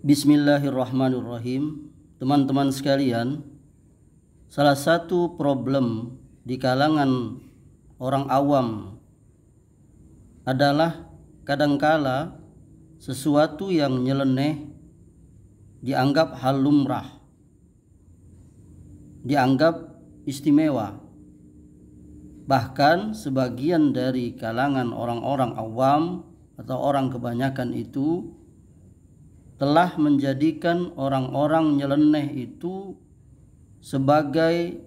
Bismillahirrahmanirrahim. Teman-teman sekalian, salah satu problem di kalangan orang awam adalah kadangkala sesuatu yang nyeleneh dianggap hal lumrah, dianggap istimewa. Bahkan sebagian dari kalangan orang-orang awam atau orang kebanyakan itu telah menjadikan orang-orang nyeleneh itu sebagai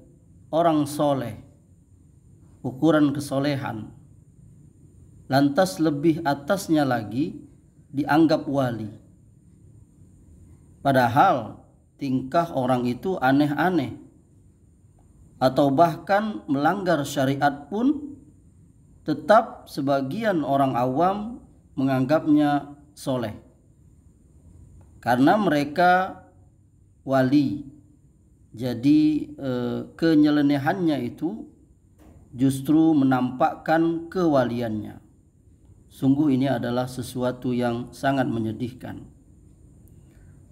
orang soleh, ukuran kesolehan. Lantas lebih atasnya lagi dianggap wali. Padahal tingkah orang itu aneh-aneh, atau bahkan melanggar syariat pun tetap sebagian orang awam menganggapnya soleh. Karena mereka wali, jadi kenyelenehannya itu justru menampakkan kewaliannya. Sungguh ini adalah sesuatu yang sangat menyedihkan.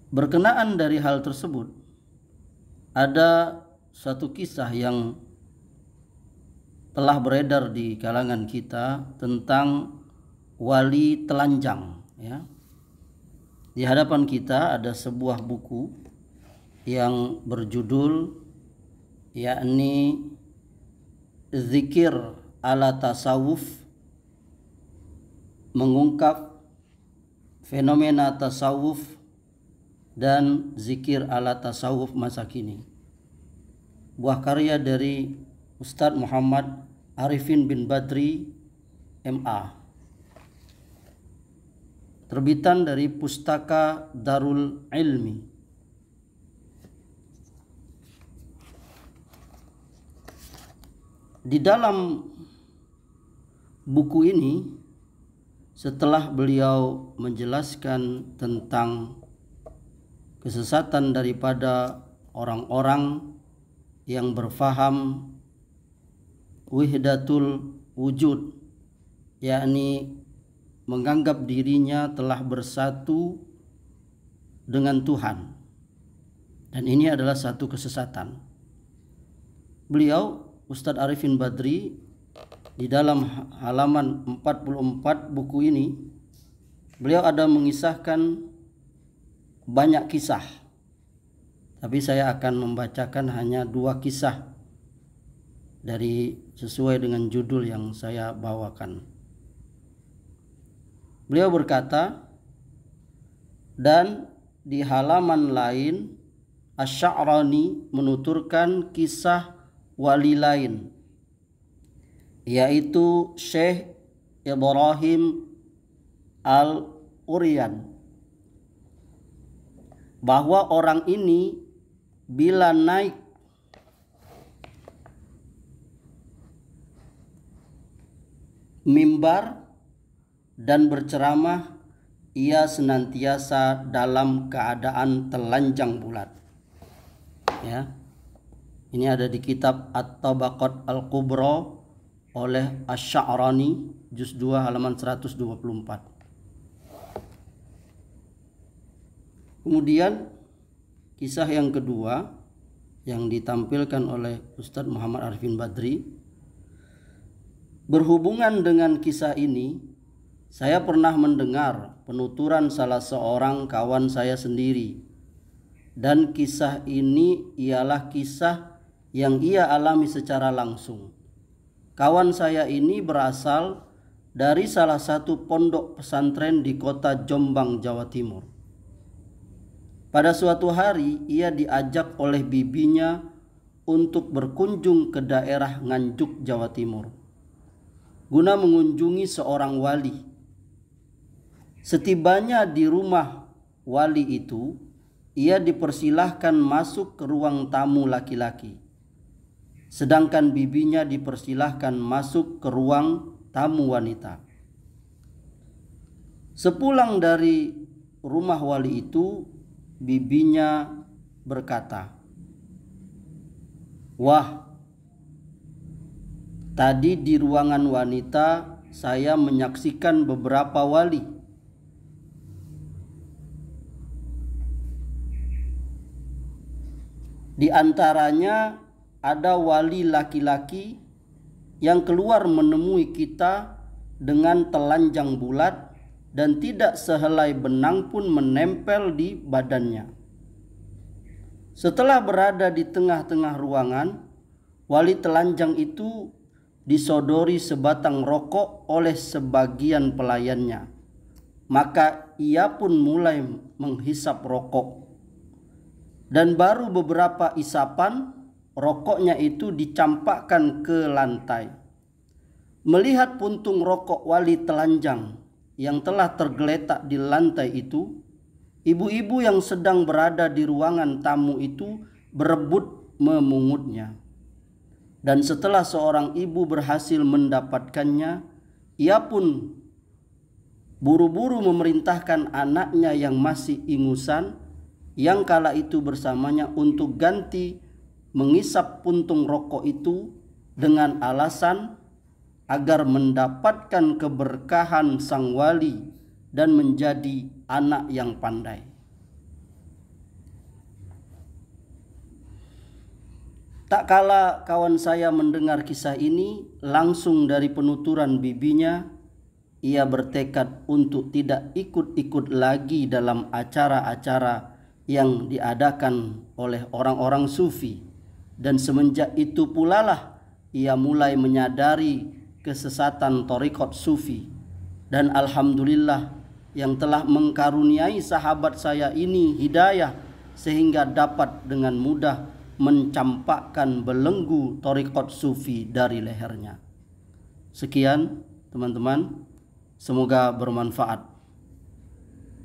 Berkenaan dari hal tersebut, ada satu kisah yang telah beredar di kalangan kita tentang wali telanjang, ya. Di hadapan kita ada sebuah buku yang berjudul yakni Zikir ala Tasawuf, mengungkap fenomena tasawuf dan zikir ala tasawuf masa kini. Buah karya dari Ustadz Muhammad Arifin bin Badri MA. Terbitan dari Pustaka Darul Ilmi. Di dalam buku ini, setelah beliau menjelaskan tentang kesesatan daripada orang-orang yang berfaham wihdatul wujud, yakni menganggap dirinya telah bersatu dengan Tuhan, dan ini adalah satu kesesatan. Beliau, Ustadz Arifin Badri, di dalam halaman 44 buku ini, beliau ada mengisahkan banyak kisah, tapi saya akan membacakan hanya 2 kisah dari sesuai dengan judul yang saya bawakan. Beliau berkata, dan di halaman lain Asy-Sya'rani menuturkan kisah wali lain, yaitu Syekh Ibrahim Al-Uryan, bahwa orang ini bila naik mimbar dan berceramah, ia senantiasa dalam keadaan telanjang bulat. Ya. Ini ada di kitab At-Tabaqat Al-Kubra oleh Asy-Sya'rani, juz 2 halaman 124. Kemudian kisah yang kedua yang ditampilkan oleh Ustadz Muhammad Arifin Badri, berhubungan dengan kisah ini, saya pernah mendengar penuturan salah seorang kawan saya sendiri, dan kisah ini ialah kisah yang ia alami secara langsung. Kawan saya ini berasal dari salah satu pondok pesantren di kota Jombang, Jawa Timur. Pada suatu hari ia diajak oleh bibinya untuk berkunjung ke daerah Nganjuk, Jawa Timur, guna mengunjungi seorang wali. Setibanya di rumah wali itu, ia dipersilahkan masuk ke ruang tamu laki-laki, sedangkan bibinya dipersilahkan masuk ke ruang tamu wanita. Sepulang dari rumah wali itu, bibinya berkata, "Wah, tadi di ruangan wanita saya menyaksikan beberapa wali. Di antaranya ada wali laki-laki yang keluar menemui kita dengan telanjang bulat dan tidak sehelai benang pun menempel di badannya. Setelah berada di tengah-tengah ruangan, wali telanjang itu disodori sebatang rokok oleh sebagian pelayannya. Maka ia pun mulai menghisap rokok. Dan baru beberapa isapan, rokoknya itu dicampakkan ke lantai. Melihat puntung rokok wali telanjang yang telah tergeletak di lantai itu, ibu-ibu yang sedang berada di ruangan tamu itu berebut memungutnya. Dan setelah seorang ibu berhasil mendapatkannya, ia pun buru-buru memerintahkan anaknya yang masih ingusan, yang kala itu bersamanya, untuk ganti mengisap puntung rokok itu dengan alasan agar mendapatkan keberkahan sang wali dan menjadi anak yang pandai. Tak kala kawan saya mendengar kisah ini, langsung dari penuturan bibinya, ia bertekad untuk tidak ikut-ikut lagi dalam acara-acara yang diadakan oleh orang-orang sufi. Dan semenjak itu pula lah ia mulai menyadari kesesatan thariqat sufi. Dan alhamdulillah yang telah mengkaruniai sahabat saya ini hidayah sehingga dapat dengan mudah mencampakkan belenggu thariqat sufi dari lehernya. Sekian teman-teman, semoga bermanfaat.